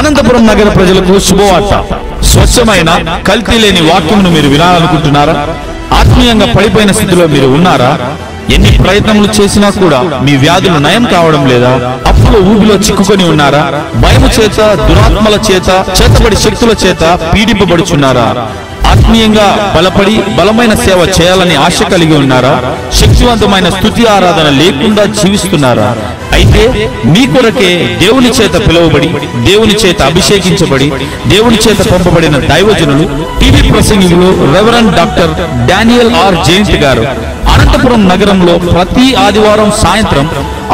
అనంతపురం నగర ప్రజలకు శుభవార్త. స్వచ్ఛమైన కల్తీ లేని వాక్యమును మీరు వినాలనుకుంటున్నారా? ఆత్మీయంగా పడిపోయిన స్థితిలో మీరు ఉన్నారా? ఎన్ని ప్రయత్నములు చేసినా కూడా మీ వ్యాధులు నయం కావడం లేదా? అప్పుల ఊబిలో చిక్కుకొని ఉన్నారా? భయము చేత, దురాత్మల చేత, చేతబడి శక్తుల చేత పీడింపబడుచున్నారా? ఆత్మీయంగా బలపడి బలమైన సేవ చేయాలని ఆశ కలిగి ఉన్నారా? శక్తివంతమైన స్తుతి ఆరాధన లేకుండా జీవిస్తున్నారా? అయితే మీ కొరకే దేవుని చేత పిలువబడి, దేవుని చేత అభిషేకించబడి, దేవుని చేత పంపబడిన దైవజనులు, టీవీ ప్రసంగికులు reverend doctor Daniel R Jayanth గారు అనంతపురం నగరంలో ప్రతి ఆదివారం సాయంత్రం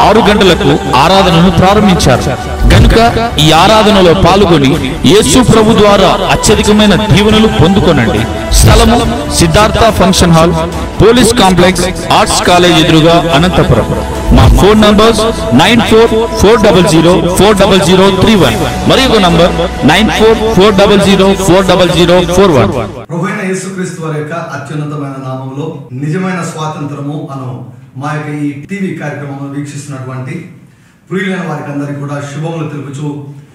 6 గంటలకు ఆరాధనను ప్రారంభించారు. గనుక ఈ ఆరాధనలో పాల్గొని యేసు ప్రభు ద్వారా అత్యధికమైన దీవెనలు పొందుకొనండి. స్థలము Siddhartha function hall, police complex, arts college ఎదురుగా, అనంతపురం. మా ఫోన్ నంబర్స్ 9440040031 మరియు నంబర్ 9440040041. ప్రభువైన యేసుక్రీస్తు వారి యొక్క అత్యున్నతమైన నామములో నిజమైన స్వాతంత్రము అను మా యొక్క ఈ టీవీ కార్యక్రమం వీక్షిస్తున్నటువంటి ప్రియులైన వారికి అందరికీ కూడా శుభములు తెలుపుచు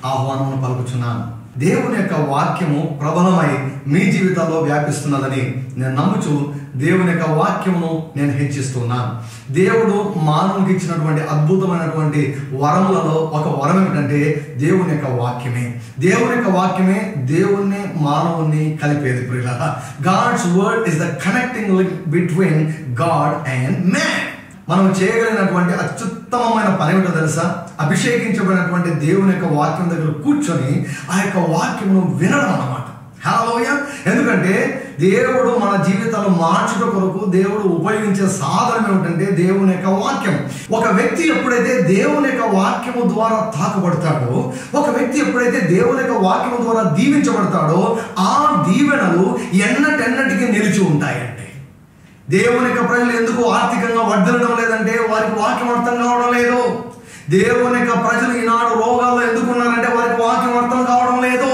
ఆహ్వానమును పలుకుచున్నాను. దేవుని యొక్క వాక్యము ప్రబలమై మీ జీవితాల్లో వ్యాపిస్తున్నదని నేను నమ్ముచు దేవుని యొక్క వాక్యమును నేను హెచ్చిస్తున్నాను. దేవుడు మానవునికి ఇచ్చినటువంటి అద్భుతమైనటువంటి వరములలో ఒక వరం ఏమిటంటే దేవుని యొక్క వాక్యమే. దేవుని యొక్క వాక్యమే దేవుణ్ణి మానవుని కలిపేది. ప్రియులారా, God's word is the connecting link between God and man. మనం చేయగలిగినటువంటి అత్యుత్తమమైన పని ఏమిటో తెలుసా? అభిషేకించబడినటువంటి దేవుని యొక్క వాక్యం దగ్గర కూర్చొని ఆ యొక్క వాక్యమును వినడం అన్నమాట. హల్లెలూయా. ఎందుకంటే దేవుడు మన జీవితాలు మార్చుట కొరకు దేవుడు ఉపయోగించే సాధనం ఏమిటంటే దేవుని యొక్క వాక్యం. ఒక వ్యక్తి ఎప్పుడైతే దేవుని యొక్క వాక్యము ద్వారా తాకబడతాడో, ఒక వ్యక్తి ఎప్పుడైతే దేవుని యొక్క వాక్యము ద్వారా దీవించబడతాడో, ఆ దీవెనలు ఎన్నటెన్నటికి నిలిచి ఉంటాయండి. దేవుని యొక్క ప్రజలు ఎందుకు ఆర్థికంగా వర్ధిల్లడం లేదంటే వారికి వాక్యం అర్థం కావడం లేదు. దేవుని యొక్క ప్రజలు ఈనాడు రోగాల్లో ఎందుకు ఉన్నారంటే వారికి వాక్యం అర్థం కావడం లేదు.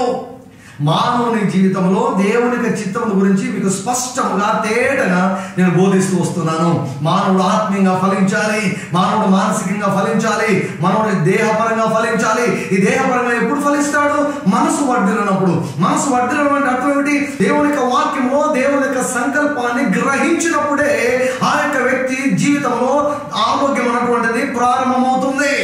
మానవుని జీవితంలో దేవుని యొక్క చిత్తం గురించి మీకు స్పష్టంగా తేటగా నేను బోధిస్తూ వస్తున్నాను. మానవుడు ఆత్మీయంగా ఫలించాలి, మానవుడు మానసికంగా ఫలించాలి, మానవుడు దేహపరంగా ఫలించాలి. ఈ దేహపరంగా ఎప్పుడు ఫలిస్తాడు? మనసు వర్ధిల్లినప్పుడు. మనసు వర్ధిల్లడం అంటే అర్థం ఏమిటి? దేవుని యొక్క వాక్యంలో దేవుని యొక్క సంకల్పాన్ని గ్రహించినప్పుడే ఆ యొక్క వ్యక్తి జీవితంలో ఆరోగ్యం అన్నటువంటిది ప్రారంభమవుతుంది.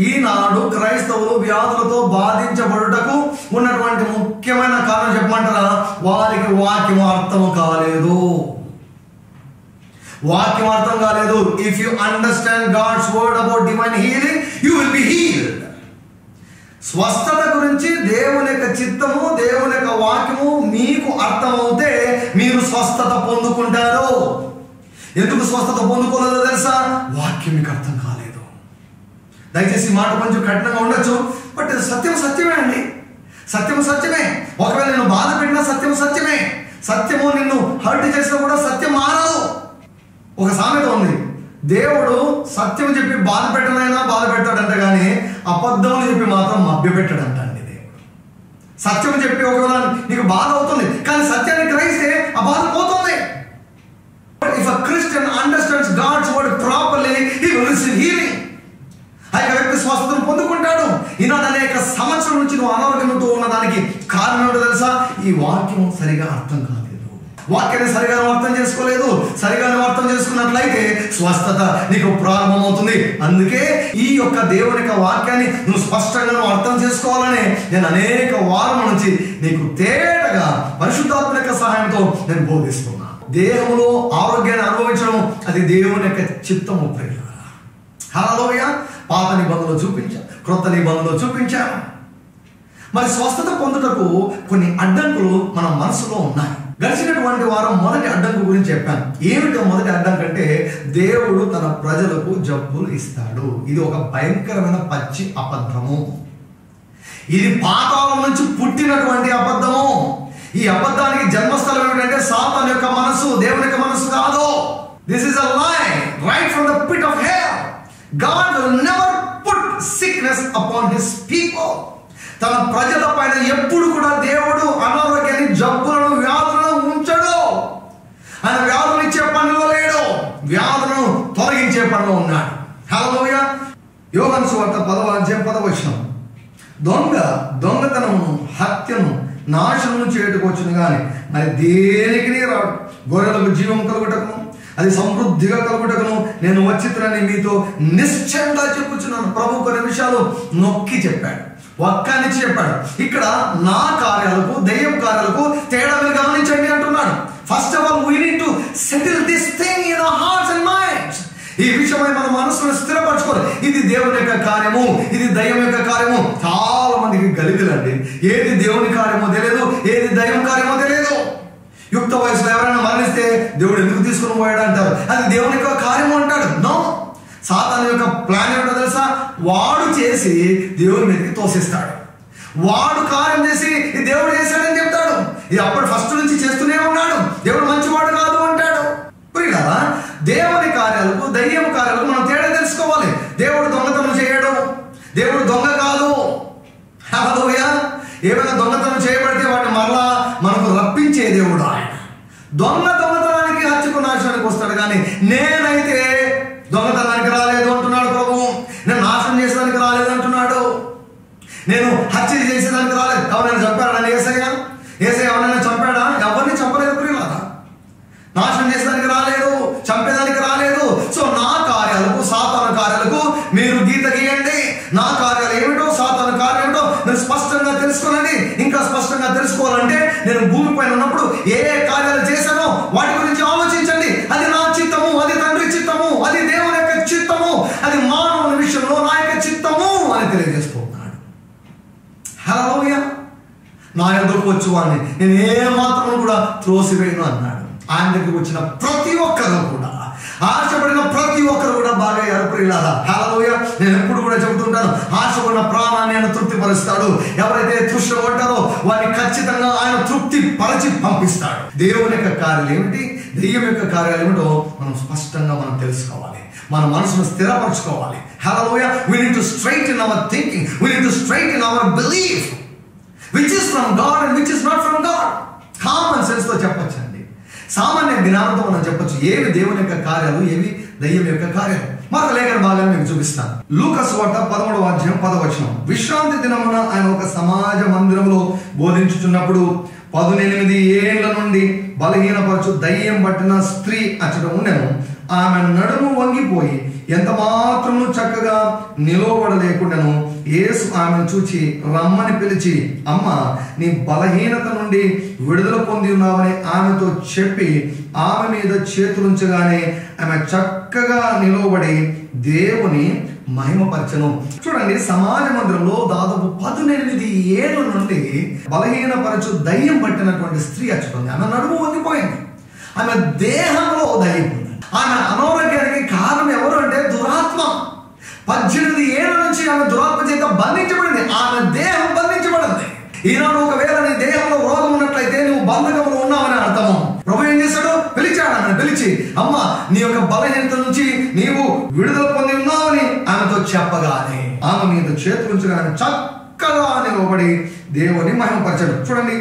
ఈనాడు క్రైస్తవులు వ్యాధులతో బాధించబడుటకు ఉన్నటువంటి ముఖ్యమైన కారణం చెప్పమంటారా? వారికి వాక్యం అర్థం కాలేదు. వాక్యం అర్థం కాలేదు. If you understand God's word about divine healing, you will be healed. స్వస్థత గురించి దేవుని యొక్క చిత్తము, దేవుని యొక్క వాక్యము మీకు అర్థమవుతే మీరు స్వస్థత పొందుకుంటారు. ఎందుకు స్వస్థత పొందుకోలేదో తెలుసా? వాక్యం మీకు అర్థం కాలేదు. దయచేసి మాట కొంచెం కఠినంగా ఉండొచ్చు, బట్ సత్యం సత్యమే అండి. సత్యం సత్యమే. ఒకవేళ నిన్ను బాధ పెట్టినా సత్యం సత్యమే. సత్యము నిన్ను హర్ట్ చేసినా కూడా సత్యం మారదు. ఒక సామెత ఉంది, దేవుడు సత్యం చెప్పి బాధ పెట్టనైనా బాధ పెడతాడంట, కానీ అబద్ధములు చెప్పి మాత్రం మభ్య పెట్టడంట అండి. దేవుడు సత్యం చెప్పి ఒకవేళ నీకు బాధ అవుతుంది, కానీ సత్యాన్ని గ్రహిస్తే ఆ బాధ పోతుంది. If a Christian understands God's word properly, he will receive healing. ఆ యొక్క వ్యక్తి స్వస్థతను పొందుకుంటాడు. ఈనాడు అనేక సంవత్సరం నుంచి నువ్వు అనారోగ్యంతో ఉన్న దానికి కారణం ఏంటో తెలుసా? ఈ వాక్యం సరిగా అర్థం కాలేదు. వాక్యాన్ని సరిగా అర్థం చేసుకోలేదు. సరిగా అర్థం చేసుకున్నట్లయితే స్వస్థత నీకు ప్రారంభమవుతుంది. అందుకే ఈ యొక్క దేవుని యొక్క వాక్యాన్ని నువ్వు స్పష్టంగా నువ్వు అర్థం చేసుకోవాలని నేను అనేక వారం నుంచి నీకు తేటగా పరిశుద్ధాత్మ యొక్క సహాయంతో నేను బోధిస్తున్నా. దేహంలో ఆరోగ్యాన్ని అనుభవించడం అది దేవుని యొక్క చిత్తము. హల్లెలూయా. పాత నిబంధనలో చూపించాం, క్రొత్త నిబంధనలో చూపించాం. మరి స్వస్థత పొందుటకు కొన్ని అడ్డంకులు మన మనసులో ఉన్నాయి. గడిచినటువంటి వారం మొదటి అడ్డంకు గురించి చెప్పాను. ఏమిటో మొదటి అడ్డంకు అంటే దేవుడు తన ప్రజలకు జబ్బులు ఇస్తాడు. ఇది ఒక భయంకరమైన పచ్చి అబద్ధము. ఇది పాతాళం నుంచి పుట్టినటువంటి అబద్ధము. ఈ అబద్ధానికి జన్మస్థలం ఏమిటంటే సాతాను యొక్క మనసు, దేవుని యొక్క మనసు కాదు. This is a lie right from the pit of hell. God will never put sickness upon his people. తన ప్రజల పైన ఎప్పుడు కూడా దేవుడు అనారోగ్యాన్ని, జబ్బులను, వ్యాధులను ఉంచడు. ఆయన వ్యాధులు ఇచ్చే పనిలో లేడు, వ్యాధులను తొలగించే పనిలో ఉన్నాడు. హల్లెలూయా. యోహాను సువార్త 10వ అధ్యాయం 10వ వచనం. దొంగతనమును, హత్యను, నాశనము చేయటకు వచ్చును కానీ మరి దేనికి రాడు. గొర్రెలకు జీవం కలుగుటకును, అది సమృద్ధిగా కలుగుటకును నేను వచ్చిత్రని మీతో నిశ్చయంగా చెప్పుచున్నాను. ప్రభు కొన్ని విషయాలు నొక్కి చెప్పాడు, ఒక్కనిచ్చి చెప్పాడు. ఇక్కడ నా కార్యాలకు, దెయ్యం కార్యాలకు తేడా మీరు గమనించండి అంటున్నాడు. First of all we need to settle this thing in our hearts and minds. ఈ విషయమై మన మనసును స్థిరపరచుకోవాలి. ఇది దేవుని యొక్క కార్యము, ఇది దయ్యం యొక్క కార్యము. చాలా మందికి గలిబిలండి. ఏది దేవుని కార్యమో తెలియదు, ఏది దయ్యం కార్యమో తెలియదు. యుక్త వయసులో ఎవరైనా మరణిస్తే దేవుడు ఎందుకు తీసుకుని పోయాడు అంటారు, అది దేవుని యొక్క కార్యము అంటాడు. నో, సాతాను యొక్క ప్లాన్ ఏంటో తెలుసా? వాడు చేసి దేవుని మీదకి తోసిస్తాడు. వాడు కార్యం చేసి ఇది దేవుడు చేశాడని చెప్తాడు. ఇది అప్పుడు ఫస్ట్ నుంచి చేస్తూనే ఉన్నాడు, దేవుడు మంచివాడు కాదు అంటాడు. కదా, దేవుని కార్యాలకు, దయ్యం కార్యాలకు మనం తేడా తెలుసుకోవాలి. దేవుడు దొంగతనం చేయడం, దేవుడు దొంగ కాదు. హల్లెలూయా. ఏమైనా దొంగతనం చేయబడితే వాటిని మరలా మనకు రప్పించే దేవుడు ఆయన. దొంగతనానికి, హత్యకు, నాశనానికి వస్తాడు. కానీ నేనైతే దొంగతనానికి రాలేదు అంటున్నాడు ప్రభు. నేను నాశనం చేసేదానికి రాలేదు అంటున్నాడు. నేను హత్య చేసేదానికి రాలేదు. ఎవరైనా చంపాడని ఏసయ్య ఎవరైనా చంపాడా? ఎవరిని చంపలేదు ప్రియులారా. నాశనం చేసేదానికి రాలేదు, చంపేదానికి రాలేదు. సో నా కార్యాలకు, సాతాను కార్యాలకు మీరు గీత గీయండి. నా కార్యాలు ఏమిటో, సాతాను కార్యం ఏమిటో మీరు స్పష్టంగా తెలుసుకోనండి. ఇంకా స్పష్టంగా తెలుసుకోవాలంటే నేను భూమి పైన ఉన్నప్పుడు ఏ కార్యాలు చేశానో వాటి గురించి ఆలోచించండి. అది నా చిత్తము, అది తండ్రి చిత్తము, అది దేవుని యొక్క చిత్తము, అది మానవుని విషయంలో నా యొక్క చిత్తము అని తెలియజేస్తున్నాడు. హల్లెలూయా. నా ఎదురుకు వచ్చి వాడిని నేను ఏ మాత్రం కూడా త్రోసివేయను అన్నాడు. ఆయన దగ్గరికి వచ్చిన ప్రతి ఒక్కరు కూడా, ఆశపడిన ప్రతి ఒక్కరు కూడా బాగా ఎరుపులారా. హల్లెలూయా. నేను ఎప్పుడు కూడా చెబుతుంటాను, ఆశపడిన ప్రాణాన్ని ఆయన తృప్తిపరుస్తాడు. ఎవరైతే తృష్ణ పడ్డారో వారిని ఖచ్చితంగా ఆయన తృప్తి పరచి పంపిస్తాడు. దేవుని యొక్క కార్యాలు ఏమిటి, దెయ్యం యొక్క కార్యాలు ఏమిటో మనం స్పష్టంగా మనం తెలుసుకోవాలి. మన మనసును స్థిరపరచుకోవాలి. హల్లెలూయా. we need to straighten our thinking, we need to straighten our belief, which is from God and which is not from God. Common sense తో చెప్పొచ్చండి, సామాన్య జ్ఞానంతో మనం చెప్పొచ్చు ఏవి దేవుని యొక్క కార్యాలు, ఏవి దయ్యం యొక్క కార్యాలు. మరొక లేఖన భాగాన్ని మీకు చూపిస్తాను. లూకా సువార్త 13వ అధ్యాయం 10వ వచనం. విశ్రాంతి దినమున ఆయన ఒక సమాజ మందిరంలో బోధించుచున్నప్పుడు 18 ఏళ్ల నుండి బలహీనపరచు దయ్యం పట్టిన స్త్రీ అచ్చట ఉండెను. ఆమె నడుము వంగిపోయి ఎంత మాత్రము చక్కగా నిలవబడలేకుండాను. యేసు ఆమెను చూచి రమ్మని పిలిచి, అమ్మ, నీ బలహీనత నుండి విడుదల పొంది ఉన్నావని ఆమెతో చెప్పి ఆమె మీద చేతులుంచగానే ఆమె చక్కగా నిలవబడి దేవుని మహిమపరచను. చూడండి, సమాజ మందిరంలో దాదాపు 18 ఏళ్ల నుండి బలహీనపరచు దయ్యం పట్టినటువంటి స్త్రీ అచ్చుకుంది. ఆమె నడుము వంగిపోయింది. ఆమె దేహంలో దయ్యం ఉంది. ఆమె అనారోగ్యానికి కారణం ఎవరు అంటే దురాత్మ. 18 ఏళ్ల నుంచి ఆమె దురాత్మ చేత బంధించబడింది. ఆమె దేహం బంధించబడింది. ఈనాడు ఒకవేళ నీ దేహంలో రోగం ఉన్నట్లయితే నువ్వు బంధకంలో ఉన్నావని అర్థము. ప్రభు ఏం చేశాడు? పిలిచాడు. ఆమెను పిలిచి, అమ్మ, నీ యొక్క బలహీనత నుంచి నీవు విడుదల పొంది ఉన్నావని ఆమెతో చెప్పగానే ఆమె మీద చేతులుంచగానే చక్కగా నిలబడి దేవుని మహిమపరచాడు. చూడండి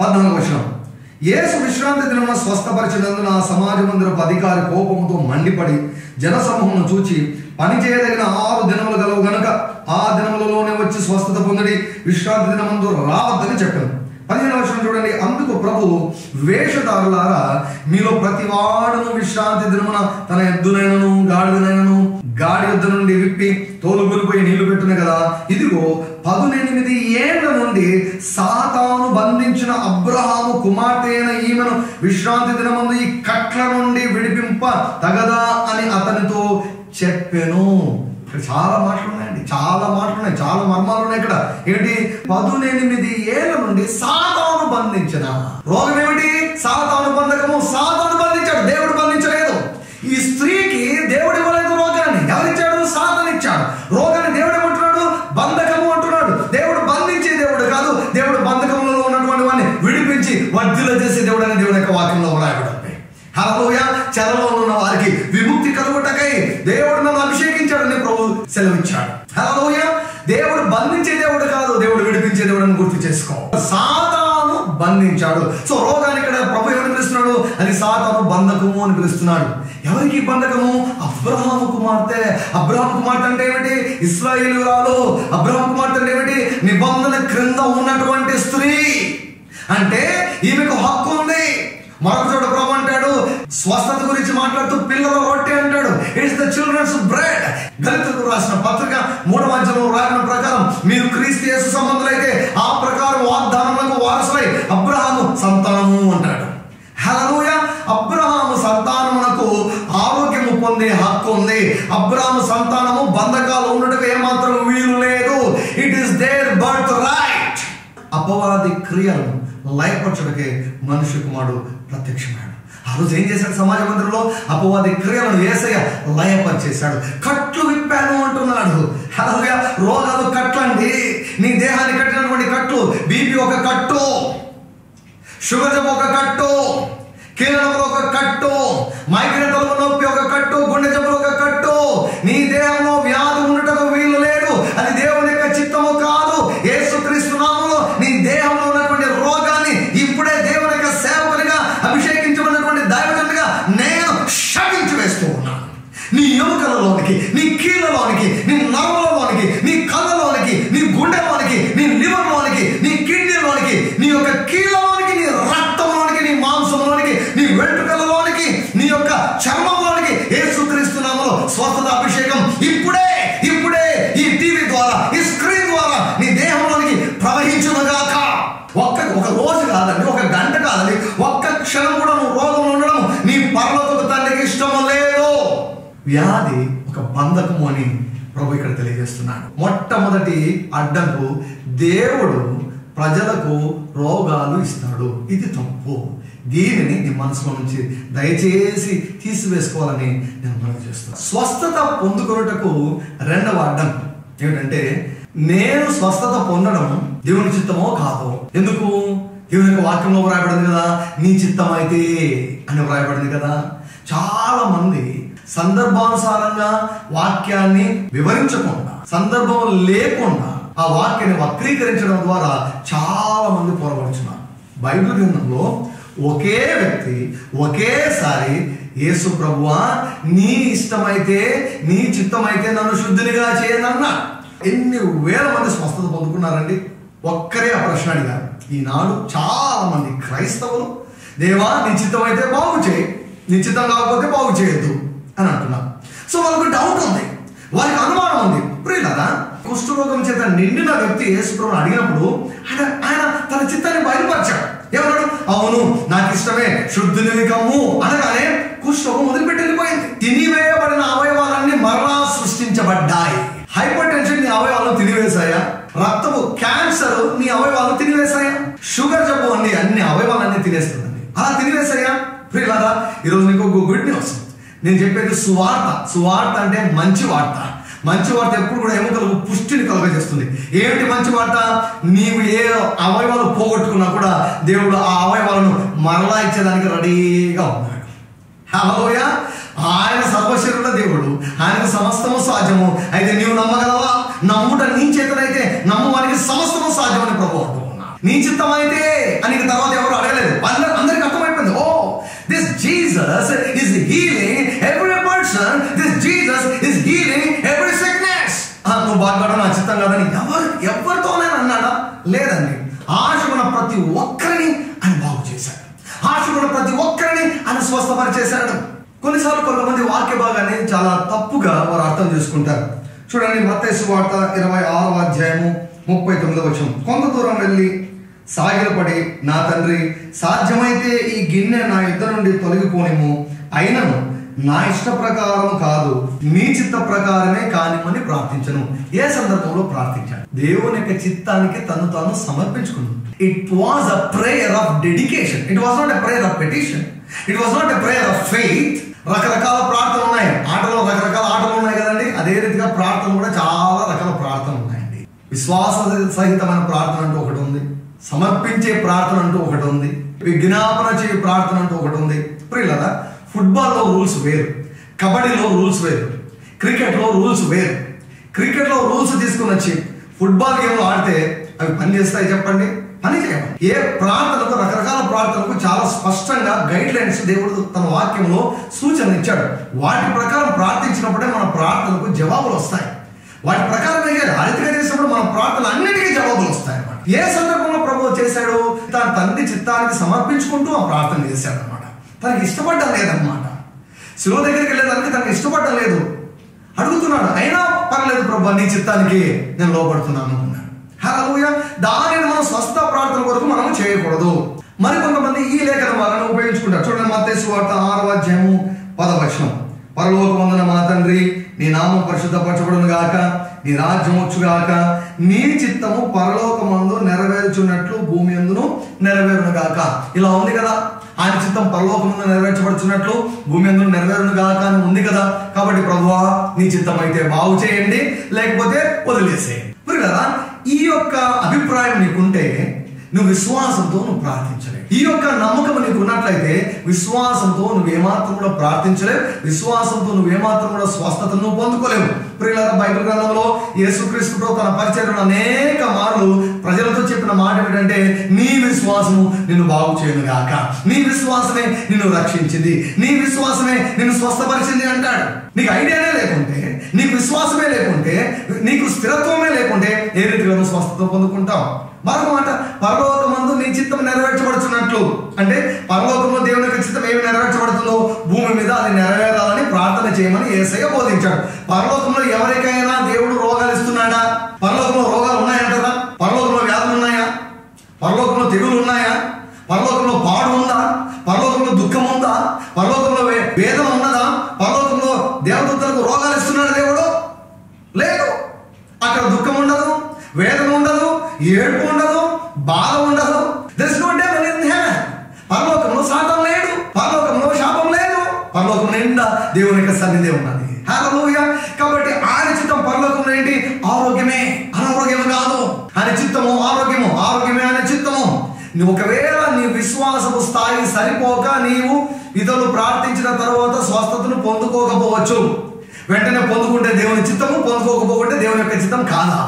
14వ వచనం. యేసు విశ్రాంతి దినమున స్వస్థపరిచినందున ఆ సమాజ మందిరపు అధికారి కోపంతో మండిపడి జనసమూహమును చూచి, పని చేయదగిన 6 దినములు గలవు గనుక ఆ దినములలోనే వచ్చి స్వస్థత పొందడి, విశ్రాంతి దినమందు రావద్దని చెప్పాను. 15వ వచనం చూడండి. అందుకు ప్రభు, వేషధారులారా, మీలో ప్రతి వాడును విశ్రాంతి దినమున తన ఎద్దునైనను గాడిదనైనను గాడి యొద్ద నుండి విప్పి తోలుగొలిపోయి నీళ్లు పెట్టునే కదా. ఇదిగో 18 ఏళ్ల నుండి సాతాను బంధించిన అబ్రహాము కుమార్తె అయిన ఈమెను విశ్రాంతి దినమందు ఈ కట్ల నుండి విడిపింప తగదా అని అతనితో చెప్పెను. ఇక్కడ చాలా మాటలు ఉన్నాయండి, చాలా మాటలు ఉన్నాయి, చాలా మర్మాలు ఉన్నాయి. ఇక్కడ ఏంటి? 18 ఏళ్ల నుండి సాతాను బంధించిన రోగం ఏమిటి? సాతాను బంధకము. సాతాను బంధించాడు, దేవుడు బంధించలేదు. ఈ స్త్రీకి దేవుడు ఇవ్వలేదు రోగాన్ని. ఎవరిచ్చాడు? సాతాను ఇచ్చాడు. రోగాన్ని దేవుడు ఏమంటున్నాడు? బంధకము అంటున్నాడు. దేవుడు బంధించే దేవుడు కాదు. దేవుడు బంధకంలో ఉన్నటువంటి వాడిని విడిపించి వర్ధిల్ల చేసే దేవుడు అని దేవుని యొక్క వాక్యంలో రాయబడింది. హల్లెలూయా. చెరలో ఉన్న వారికి విముక్తి కలుగుటకై దేవుడు నన్ను అభిషేకించాడని ప్రభు సెలవిచ్చాడు. హల్లెలూయా. దేవుడు బంధించే దేవుడు కాదు, దేవుడు విడిపించే దేవుడు అని గుర్తు చేసుకో. సాతాను బంధించాడు. సో రోగాన్ని ఇక్కడ ప్రభు ఏమని పిలుస్తున్నాడు? అది సాతాను బంధకము అని పిలుస్తున్నాడు. ఎవరికి బంధకము? అబ్రహాము కుమార్తె. అబ్రహాము కుమార్తె అంటే ఏమిటి? ఇశ్రాయేలురాలు. అబ్రహాము కుమార్తె అంటే ఏమిటి? నిబంధన క్రింద ఉన్నటువంటి స్త్రీ. అంటే ఈమెకు హక్కు ఉంది. మరొక చోట ప్రభు అంటాడు, స్వస్థత గురించి మాట్లాడుతూ పిల్లల రొట్టె అంటాడు. It's the children's bread. గళితులకు రాసిన పత్రిక 3వ అధ్యాయంలో రాసిన ప్రకారం మీరు క్రీస్తు యేసు సంబంధులైతే ఆ ప్రకారం వాగ్దానములకు వారసులై అబ్రహాము సంతానము అంటాడు. హల్లెలూయా. అబ్రహాము సంతానమునకు ఆరోగ్యము పొందే హక్కు ఉంది. అబ్రహాము సంతానము బంధకాలు ఉండటం ఏమాత్రం వీలు లేదు. It is their birth right. అపవాది క్రియలను లయపరచుటకే మనుష్య కుమారుడు ప్రత్యక్షమాడు. ఆ రోజు ఏం చేశాడు? సమాజ మందిరంలో అపవాది క్రియలను యేసయ్య లయపరిచేశాడు. కట్లు విప్పాను అంటున్నాడు. హల్లెలూయా. రోగాలు కట్లండి. నీ దేహాన్ని కట్టినటువంటి కట్లు, బీపీ ఒక కట్టు, షుగర్ జబ్బు ఒక కట్టు, కీళ్ళనొప్పులు ఒక కట్టు, మైగ్రేన్ తలపు నొప్పి ఒక కట్టు, గుండె జబ్బులు ఒక కట్టు. నీ దేహంలో వ్యాధి ఉండటం వీలు లేదు. అది దేవుని యొక్క చిత్తము కాదు. యేసుక్రీస్తు నామములో నీ దేహంలో ఉన్నటువంటి రోగాన్ని ఇప్పుడే దేవుని యొక్క సేవకునిగా అభిషేకించబడినటువంటి దైవజనునిగా నేను శపించి వేస్తూ ఉన్నాను. నీ ఎముకలలోనికి, నీ కీళ్ళలోనికి, నీ నరములలోనికి, నీ కళ్ళలోనికి, నీ గుండెలోనికి, నీ లివర్లోనికి, నీ కిడ్నీలోనికి, నీ యొక్క కీళ్ళలోనికి, నీ రక్తంలోనికి, నీ మాంసంలోనికి, నీ వెంట్రుకలలోనికి, నీ యొక్క చర్మంలోనికి యేసుక్రీస్తు నామములో స్వస్థత అభిషేకం ఇప్పుడే ఈ టీవీ ద్వారా, ఈ స్క్రీన్ ద్వారా నీ దేహంలోనికి ప్రవహించునుగాక. ఒక రోజు కాదండి, ఒక గంట కాదండి, ఒక్క క్షణం కూడా నువ్వు రోగంలో ఉండడం నీ పరలోక తండ్రికి ఇష్టం లేదు. వ్యాధి ఒక బంధకము అని ప్రభు ఇక్కడ తెలియజేస్తున్నాడు. మొట్టమొదటి అడ్డంకు, దేవుడు ప్రజలకు రోగాలు ఇస్తాడు. ఇది తప్పు. దీనిని నీ మనసులో నుంచి దయచేసి తీసివేసుకోవాలని నేను మనం చేస్తున్నాను. స్వస్థత పొందుకొనుటకు రెండవ అడ్డంకు ఏమిటంటే, నేను స్వస్థత పొందడం దేవుని చిత్తమో కాదో. ఎందుకు? దేవుని యొక్క వాక్యంలో వ్రాయబడింది కదా, నీ చిత్తం అయితే అని వ్రాయబడింది కదా. చాలా మంది సందర్భానుసారంగా వాక్యాన్ని వివరించకుండా, సందర్భం లేకుండా ఆ వాక్యాన్ని వక్రీకరించడం ద్వారా చాలా మంది పొరపడుతున్నారు. బైబిల్ గ్రంథంలో ఒకే వ్యక్తి ఒకేసారి యేసు ప్రభువా నీ ఇష్టమైతే, నీ చిత్తమైతే నన్ను శుద్ధినిగా చేయనన్నా. ఎన్ని వేల మంది స్వస్థత పొందుకున్నారండి. ఒక్కరే ఆ ప్రశ్న అడిగారు. ఈనాడు చాలా మంది క్రైస్తవులు, దేవా నీ చిత్తం అయితే బాగు చేయి, నీ చిత్తం కాకపోతే బాగు చేయొద్దు అని అంటున్నారు. సో వాళ్ళకు డౌట్ ఉంది, వారికి అనుమానం ఉంది. ప్రియులారా, కుష్ఠరోగం చేత నిండిన వ్యక్తి యేసు ప్రభువుని అడిగినప్పుడు ఆయన తన చిత్తాన్ని బయలుపరిచాడు. ఏమన్నాడు? అవును నాకు ఇష్టమే, శుద్ధిని కమ్ము అనగానే కుష్ఠరోగం వదిలిపెట్టి వెళ్ళిపోయింది. తినివేయబడిన అవయవాలన్నీ మరలా సృష్టించబడ్డాయి. హైపర్ టెన్షన్ నీ అవయవాలను తినివేశాయా? రక్తపు క్యాన్సర్ నీ అవయవాలను తినివేశాయా? షుగర్ జబ్బు అన్ని అవయవాలన్నీ తినేస్తుందండి. అలా తినివేశాయా? ప్రియులారా, ఈరోజు నీకు గుడ్ న్యూస్. నేను చెప్పేది సువార్త. సువార్త అంటే మంచి వార్త. మంచి వార్త ఎప్పుడు కూడా ఎముకలకు పుష్టిని కలుగజేస్తుంది. ఏమిటి మంచి వార్త? నీవు ఏ అవయవాలు పోగొట్టుకున్నా కూడా దేవుడు ఆ అవయవాలను మరలా ఇచ్చేదానికి రెడీగా ఉన్నాడు. హల్లెలూయా. ఆయన సర్వశరీరుల దేవుడు, ఆయనకు సమస్తము సాధ్యము. అయితే నీవు నమ్మగలవా? నమ్ముట నీ చేతనైతే నమ్మువానికి సమస్తము సాధ్యమని ప్రభువు అంటూ ఉన్నా. నీ చిత్తం అయితే అని తర్వాత ఎవరు అడగలేదు. అందరికి అర్థమైపోయింది. Oh this Jesus is healing every person. This Jesus is healing every sickness. నువ్వు బాగుపడడం నా చిత్తం కాదని ఎవరితోనైనా అన్నాడా? లేదండి. ఆశకున్న ప్రతి ఒక్కరిని ఆయన బాగు చేశాడు. ఆశకున్న ప్రతి ఒక్కరిని ఆయన స్వస్థపరిచేశాడు. కొన్నిసార్లు కొంతమంది వాక్య భాగాన్ని చాలా తప్పుగా వారు అర్థం చేసుకుంటారు. చూడండి, మత్తయి సువార్త 26వ అధ్యాయము 39వ వచనం. కొంత దూరం వెళ్ళి సాగిలపడి, నా తండ్రి సాధ్యమైతే ఈ గిన్నె నా యుద్ధ నుండి తొలగిపోనిము, అయినను నా ఇష్ట ప్రకారం కాదు నీ చిత్త ప్రకారమే కానిమని ప్రార్థించను. ఏ సందర్భంలో ప్రార్థించాడు? దేవుని యొక్క చిత్తానికి తను తాను సమర్పించుకున్నాడు. It was a prayer of dedication. It was not a prayer of petition. It was not a prayer of faith. రకరకాల ప్రార్థనలు ఉన్నాయి. ఆటలో రకరకాల ఆటలు ఉన్నాయి కదండి. అదే రీతిగా ప్రార్థన కూడా చాలా రకాల ప్రార్థనలు ఉన్నాయండి. విశ్వాస సహితమైన ప్రార్థన అంటూ ఒకటి ఉంది, సమర్పించే ప్రార్థన అంటూ ఒకటి ఉంది, విజ్ఞాపన చేయ ప్రార్థన అంటూ ఒకటి ఉంది. ప్రియులారా, ఫుట్బాల్లో రూల్స్ వేరు, కబడ్డీలో రూల్స్ వేరు, క్రికెట్లో రూల్స్ వేరు. క్రికెట్లో రూల్స్ తీసుకుని వచ్చి ఫుట్బాల్ గేమ్లో ఆడితే అవి పని చేస్తాయి? చెప్పండి, అని చేయమని. ఏ ప్రార్థనకు, రకరకాల ప్రార్థనకు చాలా స్పష్టంగా గైడ్ లైన్స్ దేవుడు తన వాక్యంలో సూచన ఇచ్చాడు. వాటి ప్రకారం ప్రార్థించినప్పుడే మన ప్రార్థనకు జవాబులు వస్తాయి. వాటి ప్రకారం ఆ రీతిగా చేసినప్పుడు మన ప్రార్థన అన్నిటికీ జవాబులు వస్తాయి అన్నమాట. ఏ సందర్భంలో ప్రభువు చేశాడు? తన తండ్రి చిత్తానికి సమర్పించుకుంటూ ఆ ప్రార్థన చేశాడు అనమాట. తనకి ఇష్టపడ్డం లేదన్నమాట. శిలువ దగ్గరికి వెళ్ళేదానికి తనకి ఇష్టపడ్డం లేదు. అడుగుతున్నాడు, అయినా పర్లేదు ప్రభు, నీ చిత్తానికి నేను లోపడుతున్నాను అన్నాడు. హల్లెలూయా. దానిని మనం స్వస్థ ప్రార్థన కొరకు మనం చేయకూడదు. మరి కొంతమంది ఈ లేఖన వాళ్ళని ఉపయోగించుకుంటారు. చూడండి, మత్తయి సువార్త 6వ అధ్యాయము 10వ వచనం. పరలోకమందున మా తండ్రి, నీ నామం పరిశుద్ధపరచబడును గాక, నీ రాజ్యం వచ్చుగాక, నీ చిత్తము పరలోకమందు నెరవేర్చున్నట్లు భూమి యందును నెరవేరును గాక. ఇలా ఉంది కదా, ఆయన చిత్తం పరలోకమందు నెరవేర్చబడుచున్నట్లు భూమి యందు నెరవేరును గాక అని ఉంది కదా. కాబట్టి ప్రభువా, నీ చిత్తం అయితే బాగు చేయండి, లేకపోతే వదిలేసేయండి. కదా, ఈ యొక్క అభిప్రాయం నీకుంటే నువ్వు విశ్వాసంతో నువ్వు ప్రార్థించలేవు. ఈ యొక్క నమ్మకం నీకు ఉన్నట్లయితే విశ్వాసంతో నువ్వు ఏమాత్రం కూడా ప్రార్థించలేవు. విశ్వాసంతో నువ్వు ఏమాత్రం కూడా స్వస్థతను నువ్వు పొందుకోలేవు. ప్రియులారా, బైబిల్ గ్రంథంలో యేసుక్రీస్తు తన పరిచర్యలో అనేక మార్లు ప్రజలతో చెప్పిన మాట ఏంటంటే, నీ విశ్వాసము నిన్ను బాగు చేయను గాక, నీ విశ్వాసమే నిన్ను రక్షించింది, నీ విశ్వాసమే నిన్ను స్వస్థపరిచింది అంటాడు. నీకు ఐడియానే లేకుంటే, నీకు విశ్వాసమే లేకుంటే, నీకు స్థిరత్వమే లేకుంటే ఏ రీతిగా నువ్వు స్వస్థత పొందుకుంటావు? మరొక మాట, పరలోకమందు నీ చిత్తం నెరవేర్చబడుతున్నట్లు అంటే పరలోకంలో దేవుని యొక్క చిత్తం ఏమి నెరవేర్చబడుతుందో భూమి మీద అది నెరవేరాలని ప్రార్థన చేయమని యేసయ్య బోధించాడు. పరలోకంలో ఎవరికైనా దేవుడు రోగాలు ఇస్తున్నాడా? పరలోకంలో రోగాలు ఉన్నాయంటారా? పరలోకంలో వ్యాధులు ఉన్నాయా? పరలోకంలో తెగులు ఉన్నాయా? పరలోకంలో పాడు ఉందా? పరలోకంలో దుఃఖం ఉందా? పరలోకంలో వేదన ఉన్నదా? పరలోకంలో దేవదూతలకు రోగాలు ఇస్తున్నాడు దేవుడు? లేదు. అక్కడ దుఃఖం ఉండదు, వేదన ఉండదు, ఏడుపు ఉండదు, బాధ ఉండదు. పరలోకంలో శాపం లేదు, పరలోకంలో శాపం లేదు, పరలోకం నిండా దేవుని యొక్క సన్నిధి ఉన్నది. హల్లెలూయా. కాబట్టి ఆయన చిత్తం పరలోకంలో ఏంటి? ఆరోగ్యమే, అనారోగ్యం కాదు. ఆయన చిత్తము ఆరోగ్యము, ఆరోగ్యమే ఆయన చిత్తము. నువ్వు ఒకవేళ నీ విశ్వాసపు స్థాయి సరిపోక నీవు ఇతరులు ప్రార్థించిన తర్వాత స్వస్థతను పొందుకోకపోవచ్చు. వెంటనే పొందుకుంటే దేవుని చిత్తము, పొందుకోకపోతే దేవుని యొక్క చిత్తం కాదా?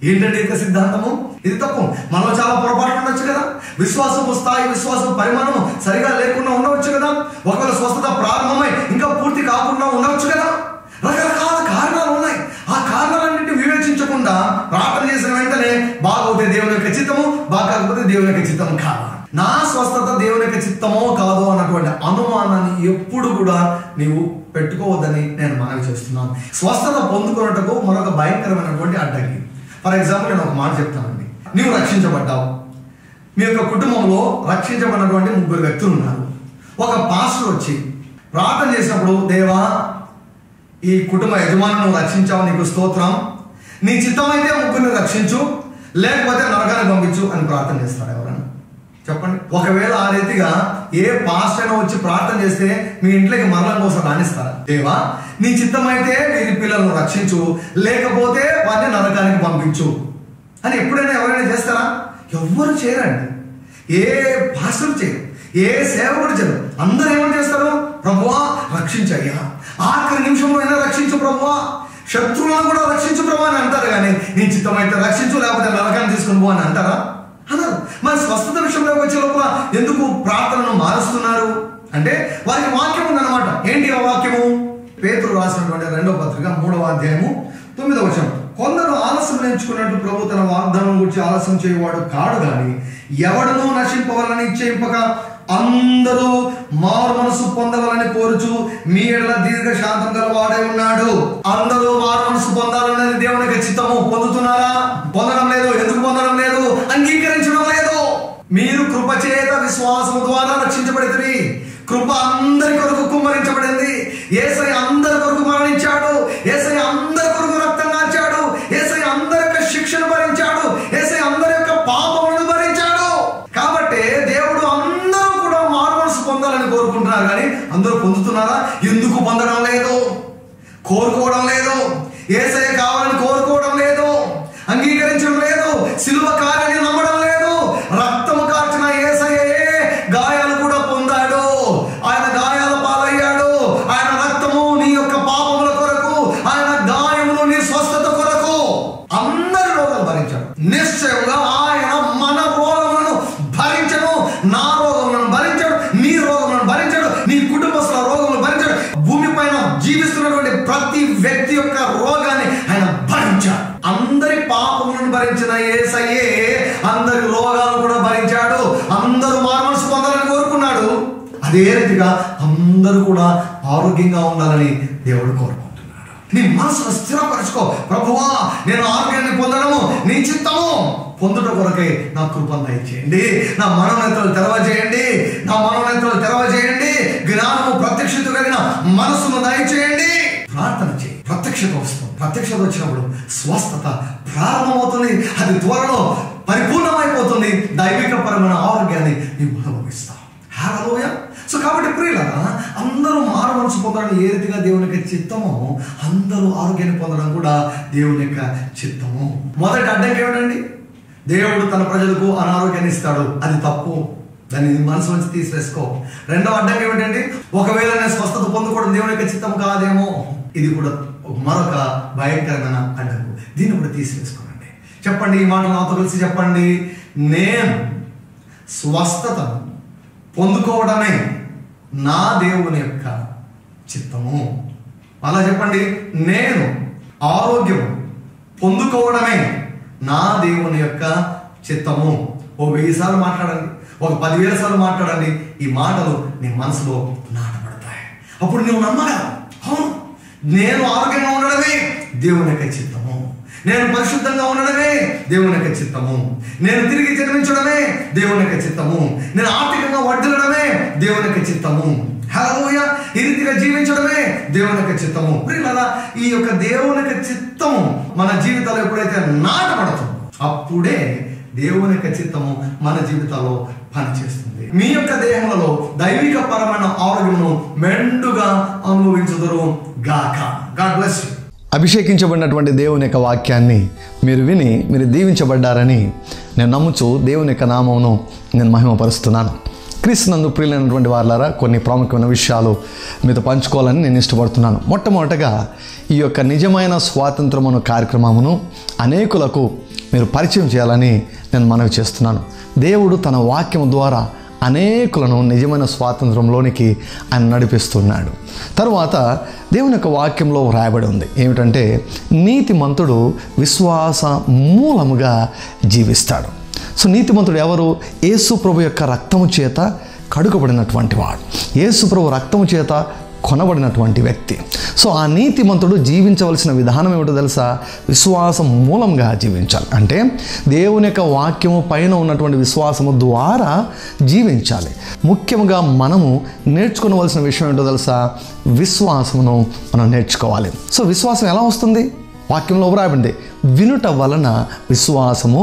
ఏంటంటే ఇక సిద్ధాంతము? ఇది తప్పు. మనలో చాలా పొరపాట్లు ఉండొచ్చు కదా. విశ్వాసపు స్థాయి, విశ్వాసపు పరిమాణం సరిగా లేకుండా ఉండవచ్చు కదా. ఒకవేళ స్వస్థత ప్రారంభమై ఇంకా పూర్తి కాకుండా ఉండవచ్చు కదా. రకరకాల కారణాలు ఉన్నాయి. ఆ కారణాలన్నింటినీ వివేచించకుండా ప్రార్థన చేసిన వెంటనే బాగవుతే దేవుని యొక్క చిత్తము, బాగకపోతే దేవుని యొక్క చిత్తము కాదా, నా స్వస్థత దేవుని యొక్క చిత్తమో కాదో అన్నటువంటి అనుమానాన్ని ఎప్పుడు కూడా నీవు పెట్టుకోవద్దని నేను మనవి చేస్తున్నాను. స్వస్థత పొందుకున్నట్టుకు మరొక భయంకరమైనటువంటి అడ్డంకి. ఫర్ ఎగ్జాంపుల్, నేను ఒక మాట చెప్తానండి. నీవు రక్షించబడ్డావు. మీ యొక్క కుటుంబంలో రక్షించబడినటువంటి 3 వ్యక్తులు ఉన్నారు. ఒక పాస్టర్ వచ్చి ప్రార్థన చేసినప్పుడు, దేవా, ఈ కుటుంబ యజమానులను రక్షించావు, నీకు స్తోత్రం, నీ చిత్తం అయితే 3 రక్షించు, లేకపోతే నరకానికి పంపించు అని ప్రార్థన చేస్తాడు. ఎవరన్నా చెప్పండి. ఒకవేళ ఆ రీతిగా ఏ పాస్టర్ వచ్చి ప్రార్థన చేస్తే మీ ఇంట్లోకి మరణం కోసం రాణిస్తారా? దేవా, నీ చిత్తం అయితే వీరి పిల్లలను రక్షించు, లేకపోతే వారిని నరకానికి పంపించు అని ఎప్పుడైనా ఎవరైనా చేస్తారా? ఎవ్వరు చేయరండి. ఏ పాస్టర్ చేయరు, ఏ సేవకుడు చేయరు. అందరూ ఏమని చేస్తారు? ప్రభువా రక్షించయ్యా, ఆఖరి నిమిషంలో అయినా రక్షించు ప్రభువా, శత్రువులను కూడా రక్షించు ప్రభు అని అంటారు. కానీ నీ చిత్తం అయితే రక్షించు, లేకపోతే నరకాన్ని తీసుకుని పో అని అంటారా? అన్నారు. మరి స్వస్థత విషయంలోకి వచ్చే లోపల ఎందుకు ప్రార్థనను మారుస్తున్నారు అంటే వారికి వాక్యం ఉందన్నమాట. ఏంటి ఆ వాక్యము? పేతురు రాసినటువంటి 2వ పత్రిక 3వ అధ్యాయము 9వ వచనం. కొందరు ఆలస్యం ఎంచుకున్నట్టు ప్రభు తన వాగ్దానం గురించి ఆలస్యం చేయవాడు కాడు, కానీ ఎవడనూ నశింపవాలని ఇచ్చేయింపక అందరూ మారు మనసు పొందవాలని కోరుచు మీ ఎడల దీర్ఘ శాంతం గల వాడే ఉన్నాడు. అందరూ మారు మనసు పొందాలనేది దేవునికి చిత్తము. పొందుతున్నారా? పొందడం లేదు. ఎందుకు పొందడం లేదు? అంగీకరించడం లేదు. మీరు కృప చేత విశ్వాసము ద్వారా రక్షించబడితే, కృప అందరి కొరకు కుమ్మరించబడింది. యేసయ్య అందరి కొరకు మరణించాడు, యేసయ్య అందరి కొరకు రక్తం కార్చాడు, యేసయ్య అందరి యొక్క శిక్షను భరించాడు, యేసయ్య అందరి యొక్క పాపములను భరించాడు. కాబట్టి దేవుడు అందరూ కూడా మారు మనసు పొందాలని కోరుకుంటున్నారు, కానీ అందరూ పొందుతున్నారా? ఎందుకు పొందడం లేదు? కోరుకోవడం లేదు. యేసయ్య కావాలని కోరుకోవడం లేదు, అంగీకరించడం లేదు, సిలువ కార్యాన్ని నమ్మడం లేదు. రక్తము కార్చిన యేసయ్యే గాయాలు కూడా పొందాడు. ఆయన గాయాల పాలయ్యాడు. ఆయన రక్తము నీ యొక్క పాపముల కొరకు, ఆయన గాయములు నీ స్వస్థత కొరకు. అందరి రోగాలు భరించాడు. నిశ్చయంగా ఆయన మన రోగములను అదే రీతిగా అందరూ కూడా ఆరోగ్యంగా ఉండాలని దేవుడు కోరుకుంటున్నాడు. నీ మనసును స్థిరపరచుకో. ప్రభువా, నేను ఆరోగ్యాన్ని పొందడము నీ చిత్తము, పొందుట కొరకై నా కృపను దయచేయండి, నా మనోనేత్రాలు తెరవజేయండి, నా మనోనేత్రాలు తెరవజేయండి, జ్ఞానము ప్రత్యక్షత కలిగిన మనసును దయచేయండి. ప్రార్థన చేయి, ప్రత్యక్షత వస్తుంది. ప్రత్యక్షత వచ్చినప్పుడు స్వస్థత ప్రారంభమవుతుంది. అది త్వరలో పరిపూర్ణమైపోతుంది. దైవికపరమైన ఆరోగ్యాన్ని నీవు అనుభవిస్తావు. హల్లెలూయా. సో కాబట్టి ప్రియులారా, అందరూ మారు మనసు పొందడం ఏ రీతిగా దేవుని యొక్క చిత్తమో, అందరూ ఆరోగ్యాన్ని పొందడం కూడా దేవుని యొక్క చిత్తము. మొదటి అడ్డంకి ఏమిటండి? దేవుడు తన ప్రజలకు అనారోగ్యాన్ని ఇస్తాడు, అది తప్పు, దాన్ని మనసు నుంచి తీసివేసుకో. రెండవ అడ్డంకి ఏమిటండి? ఒకవేళ నేను స్వస్థత పొందుకోవడం దేవుని యొక్క చిత్తం కాదేమో, ఇది కూడా మరొక భయంకరమైన అడ్డంకు. దీన్ని కూడా తీసివేసుకోనండి. చెప్పండి, ఈ మాట నాతో కలిసి చెప్పండి. నేను స్వస్థతను పొందుకోవడమే నా దేవుని యొక్క చిత్తము. అలా చెప్పండి, నేను ఆరోగ్యం పొందుకోవడమే నా దేవుని యొక్క చిత్తము. ఓ 1000 సార్లు మాట్లాడండి, ఒక 10,000 సార్లు మాట్లాడండి. ఈ మాటలు నీ మనసులో నాటబడతాయి. అప్పుడు నువ్వు నమ్మగా, అవును, నేను ఆరోగ్యంగా ఉండడమే దేవుని యొక్క చిత్తము, నేను పరిశుద్ధంగా ఉండడమే దేవుని యొక్క చిత్తము, నేను తిరిగి జన్మించడమే దేవుని యొక్క చిత్తము, నేను ఆర్థికంగా వర్ధిల్లడమే దేవుని యొక్క చిత్తము, హల్లెలూయా, ఈ రీతిగా జీవించడమే దేవుని యొక్క చిత్తము. ప్రియులారా, ఈ యొక్క దేవుని యొక్క చిత్తము మన జీవితాల్లో ఎప్పుడైతే నాటబడుతుందో అప్పుడే దేవుని యొక్క చిత్తము మన జీవితాల్లో పనిచేస్తుంది. మీ యొక్క దేహంలో దైవిక పరమైన ఆరోగ్యమును మెండుగా అనుభవించుదురు గాక. God bless you. అభిషేకించబడినటువంటి దేవుని యొక్క వాక్యాన్ని మీరు విని మీరు దీవించబడ్డారని నేను నమ్ముచు దేవుని యొక్క నామమును నేను మహిమపరుస్తున్నాను. క్రీస్తునందు ప్రియులైనటువంటి వారులారా, కొన్ని ప్రాముఖ్యమైన విషయాలు మీతో పంచుకోవాలని నేను ఇష్టపడుతున్నాను. మొట్టమొదటగా ఈ యొక్క నిజమైన స్వాతంత్రమును కార్యక్రమమును అనేకులకు మీరు పరిచయం చేయాలని నేను మనవి చేస్తున్నాను. దేవుడు తన వాక్యం ద్వారా అనేకులను నిజమైన స్వాతంత్రంలోనికి ఆయన నడిపిస్తున్నాడు. తరువాత దేవుని యొక్క వాక్యంలో వ్రాయబడి ఉంది ఏమిటంటే, నీతిమంతుడు విశ్వాస మూలముగా జీవిస్తాడు. సో నీతిమంతుడు ఎవరు? యేసు ప్రభు యొక్క రక్తము చేత కడుగబడినటువంటి వాడు, యేసు ప్రభు రక్తము చేత కొనబడినటువంటి వ్యక్తి. సో ఆ నీతిమంతుడు జీవించవలసిన విధానం ఏమిటో తెలుసా? విశ్వాసం మూలంగా జీవించాలి. అంటే దేవుని యొక్క వాక్యము పైన ఉన్నటువంటి విశ్వాసము ద్వారా జీవించాలి. ముఖ్యంగా మనము నేర్చుకోవలసిన విషయం ఏంటో తెలుసా? విశ్వాసమును మనం నేర్చుకోవాలి. సో విశ్వాసం ఎలా వస్తుంది? వాక్యంలో వ్రాయబడింది, వినుట వలన విశ్వాసము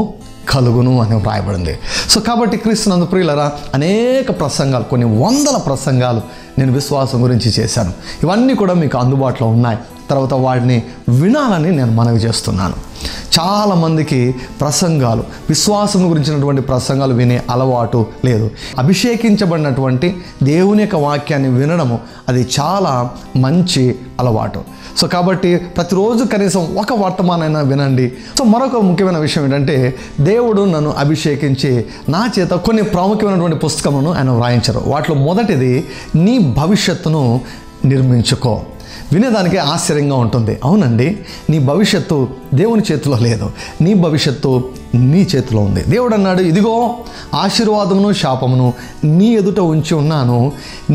కలుగును అని వ్రాయబడింది. సో కాబట్టి క్రీస్తునందు ప్రియులారా, అనేక ప్రసంగాలు, కొన్ని 100 ప్రసంగాలు నేను విశ్వాసం గురించి చేశాను. ఇవన్నీ కూడా మీకు అందుబాటులో ఉన్నాయి. తర్వాత వాటిని వినాలని నేను మనవి చేస్తున్నాను. చాలామందికి ప్రసంగాలు, విశ్వాసం గురించినటువంటి ప్రసంగాలు వినే అలవాటు లేదు. అభిషేకించబడినటువంటి దేవుని యొక్క వాక్యాన్ని వినడము అది చాలా మంచి అలవాటు. సో కాబట్టి ప్రతిరోజు కనీసం ఒక వర్తమానైనా వినండి. సో మరొక ముఖ్యమైన విషయం ఏంటంటే, దేవుడు నన్ను అభిషేకించి నా చేత కొన్ని ప్రాముఖ్యమైనటువంటి పుస్తకములను ఆయన వ్రాయించారు. వాటిలో మొదటిది నీ భవిష్యత్తును నిర్మించుకో. వినేదానికే ఆశ్చర్యంగా ఉంటుంది. అవునండి, నీ భవిష్యత్తు దేవుని చేతిలో లేదు, నీ భవిష్యత్తు నీ చేతిలో ఉంది. దేవుడు అన్నాడు, ఇదిగో ఆశీర్వాదమును శాపమును నీ ఎదుట ఉంచి ఉన్నాను,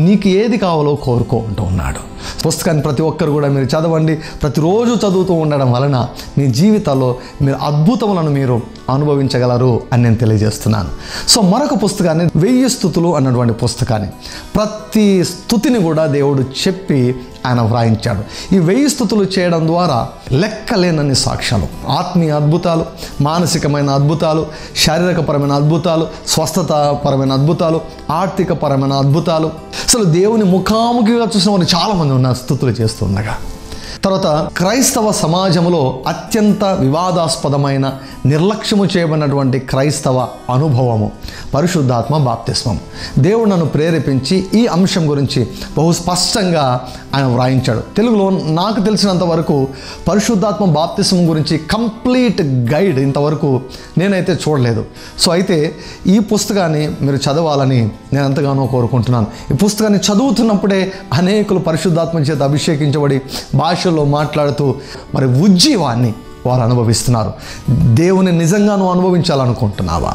నీకు ఏది కావాలో కోరుకో అంటూ ఉన్నాడు. పుస్తకాన్ని ప్రతి ఒక్కరు కూడా మీరు చదవండి. ప్రతిరోజు చదువుతూ ఉండడం వలన మీ జీవితాల్లో మీరు అద్భుతములను మీరు అనుభవించగలరు అని నేను తెలియజేస్తున్నాను. సో మరొక పుస్తకాన్ని 1000 స్తుతులు అన్నటువంటి పుస్తకాన్ని, ప్రతి స్తుతిని కూడా దేవుడు చెప్పి ఆయన వ్రాయించాడు. ఈ 1000 స్తుతులు చేయడం ద్వారా లెక్కలేనన్ని సాక్ష్యాలు, ఆత్మీయ అద్భుతాలు, మానసికమైన అద్భుతాలు, శారీరకపరమైన అద్భుతాలు, స్వస్థతాపరమైన అద్భుతాలు, ఆర్థికపరమైన అద్భుతాలు, అసలు దేవుని ముఖాముఖిగా చూసిన వారు చాలామంది ఉన్నారు స్తుతులు చేస్తుండగా. తర్వాత క్రైస్తవ సమాజంలో అత్యంత వివాదాస్పదమైన, నిర్లక్ష్యము చేయబడినటువంటి క్రైస్తవ అనుభవము పరిశుద్ధాత్మ బాప్తిస్మం. దేవుడు నన్ను ప్రేరేపించి ఈ అంశం గురించి బహు స్పష్టంగా ఆయన వ్రాయించాడు. తెలుగులో నాకు తెలిసినంత వరకు పరిశుద్ధాత్మ బాప్తిస్మం గురించి కంప్లీట్ గైడ్ ఇంతవరకు నేనైతే చూడలేదు. సో అయితే ఈ పుస్తకాన్ని మీరు చదవాలని నేను ఎంతగానో కోరుకుంటున్నాను. ఈ పుస్తకాన్ని చదువుతున్నప్పుడే అనేకులు పరిశుద్ధాత్మ చేత అభిషేకించబడి భాషల్లో మాట్లాడుతూ మరి ఉజ్జీవాన్ని వారు అనుభవిస్తున్నారు. దేవుని నిజంగా నువ్వు అనుభవించాలనుకుంటున్నావా?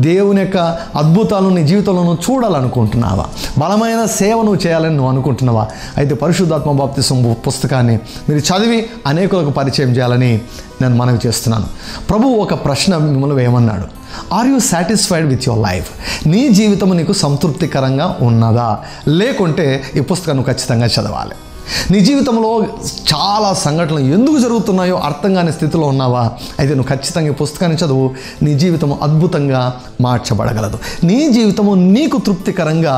దేవుని యొక్క అద్భుతాలను నీ జీవితంలో నువ్వు చూడాలనుకుంటున్నావా? బలమైన సేవ నువ్వు చేయాలని నువ్వు అనుకుంటున్నావా? అయితే పరిశుద్ధాత్మ బాప్తిసం పుస్తకాన్ని మీరు చదివి అనేకులకు పరిచయం చేయాలని నేను మనవి చేస్తున్నాను. ప్రభువు ఒక ప్రశ్న మిమ్మల్ని వేయమన్నాడు. Are you satisfied with your life? నీ జీవితం నీకు సంతృప్తికరంగా ఉన్నదా? లేకుంటే ఈ పుస్తకాన్ని ఖచ్చితంగా చదవాలి. నీ జీవితంలో చాలా సంఘటనలు ఎందుకు జరుగుతున్నాయో అర్థం కాని స్థితిలో ఉన్నావా? అయితే నువ్వు ఖచ్చితంగా ఈ పుస్తకాన్ని చదువు. నీ జీవితం అద్భుతంగా మార్చబడగలదు. నీ జీవితము నీకు తృప్తికరంగా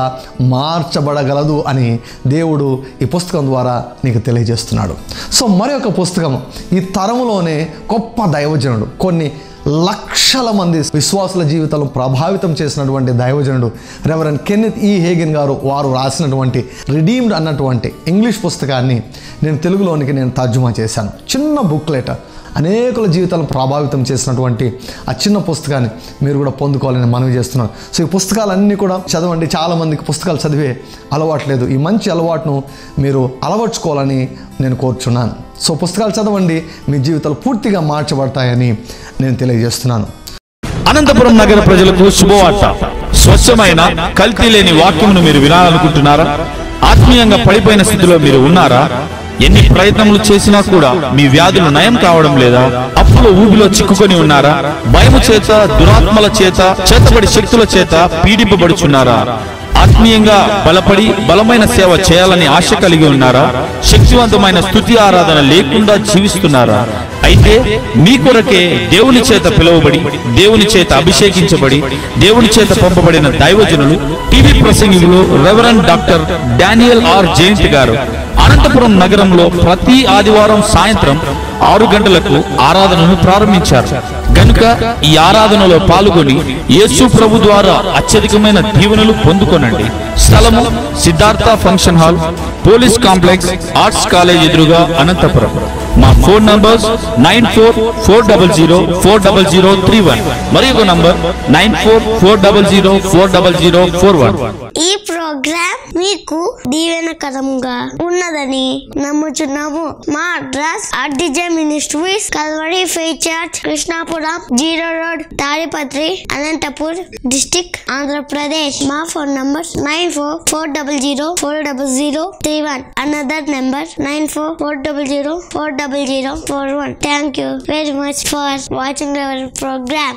మార్చబడగలదు అని దేవుడు ఈ పుస్తకం ద్వారా నీకు తెలియజేస్తున్నాడు. సో మరొక పుస్తకం, ఈ తరములోనే గొప్ప దైవజనుడు, కొన్ని లక్షల మంది విశ్వాసుల జీవితాలను ప్రభావితం చేసినటువంటి దైవజనుడు రెవరెండ్ కెన్నెత్ ఈ హేగెన్ గారు వారు రాసినటువంటి రిడీమ్డ్ అన్నటువంటి ఇంగ్లీష్ పుస్తకాన్ని నేను తెలుగులోనికి తర్జుమా చేశాను. చిన్న బుక్లెట్, అనేకుల జీవితాలను ప్రభావితం చేసినటువంటి ఆ చిన్న పుస్తకాన్ని మీరు కూడా పొందుకోవాలని మనవి చేస్తున్నాను. సో ఈ పుస్తకాలన్నీ కూడా చదవండి. చాలామందికి పుస్తకాలు చదివే అలవాట్లేదు. ఈ మంచి అలవాటును మీరు అలవర్చుకోవాలని నేను కోరుచున్నాను. సో పుస్తకాలు చదవండి, మీ జీవితాలు పూర్తిగా మార్చబడతాయని నేను తెలియజేస్తున్నాను. అనంతపురం నగర ప్రజలకు శుభవార్త. స్వచ్ఛమైన కల్తీ లేని వాక్యమును మీరు వినాలనుకుంటున్నారా? ఆత్మీయంగా పడిపోయిన స్థితిలో మీరు ఉన్నారా? ఎన్ని ప్రయత్నములు చేసినా కూడా మీ వ్యాధులు నయం కావడం లేదా? అప్పుల ఊబిలో చిక్కుకొని ఉన్నారా? భయము చేత, దురాత్మల చేత, చేతబడి శక్తుల చేత పీడింపబడుచున్నారా? ఆత్మీయంగా బలపడి బలమైన సేవ చేయాలని ఆశ కలిగి ఉన్నారా? శక్తివంతమైన స్తుతి ఆరాధన లేకుండా జీవిస్తున్నారా? అయితే మీ కొరకే దేవుని చేత పిలువబడి, దేవుని చేత అభిషేకించబడి, దేవుని చేత పంపబడిన దైవజనులు, టీవీ ప్రసంగికులు reverend doctor Daniel R Jayanth గారు అనంతపురం నగరంలో ప్రతి ఆదివారం సాయంత్రం 6 గంటలకు ఆరాధనను ప్రారంభించారు. గనుక ఈ ఆరాధనలో పాల్గొని యేసు ప్రభు ద్వారా అత్యధికమైన దీవెనలు పొందుకొనండి. స్థలము Siddhartha function hall, police complex, arts college ఎదురుగా, అనంతపురం. మా ఫోన్ నంబర్స్ 9440040031 మరియు నంబర్ 9440040041. ఈ ప్రోగ్రామ్ మీకు దీవెనకరంగా ఉన్నదని నమ్ముచున్నాము. మా address RDJ Ministries, Calvary Faith Church, Krishnapuram 0 road, Tadipatri, Anantapur district, Andhra Pradesh. మా phone number 9440040031. Another number 9440040041. Thank you very much for watching our program.